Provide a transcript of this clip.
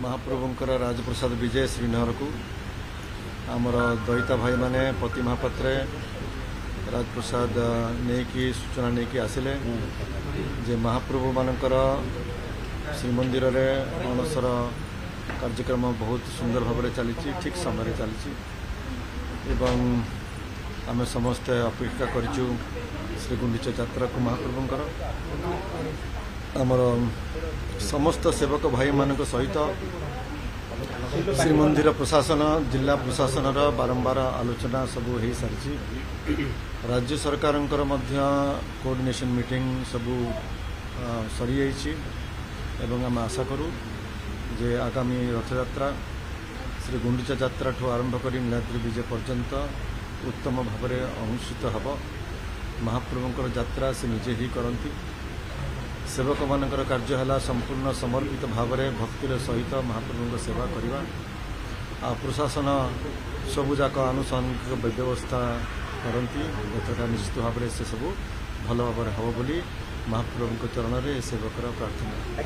महाप्रभुंकर राजप्रसाद विजय श्रीनगर को आमर दयिता भाई माने पति महापात्रे राजप्रसाद नहीं सूचना नहीं आसिले जे महाप्रभु मानकर श्रीमंदिर रे अणसर कार्यक्रम बहुत सुंदर भाव में चली ठीक समय चली एवं आम समस्ते अपेक्षा करूँ श्री गुंडीचा यात्रा को महाप्रभुंकर आमर समस्त सेवक भाई मान सहित श्रीमंदिर प्रशासन जिला प्रशासन बारंबार आलोचना सबू हो सारी राज्य सरकार कोऑर्डिनेशन मीटिंग सबू सरी एवं आम आशा करूँ जे आगामी रथयात्रा श्री गुंडीचा यात्रा ठू आरंभ कर नीलाद्रि विजय पर्यंत उत्तम भाव में अनुष्ठित हम महाप्रभुंकर यात्रा से निजे ही करती सेवक मानकर कार्य है संपूर्ण समर्पित भाव में भक्तिर सहित महाप्रभु सेवा करवा आ प्रशासन सबुजाक आनुषंगिक व्यवस्था करती एतटा निश्चित भाव में से सब भल भाव हम बोली महाप्रभु चरण में सेवकर प्रार्थना।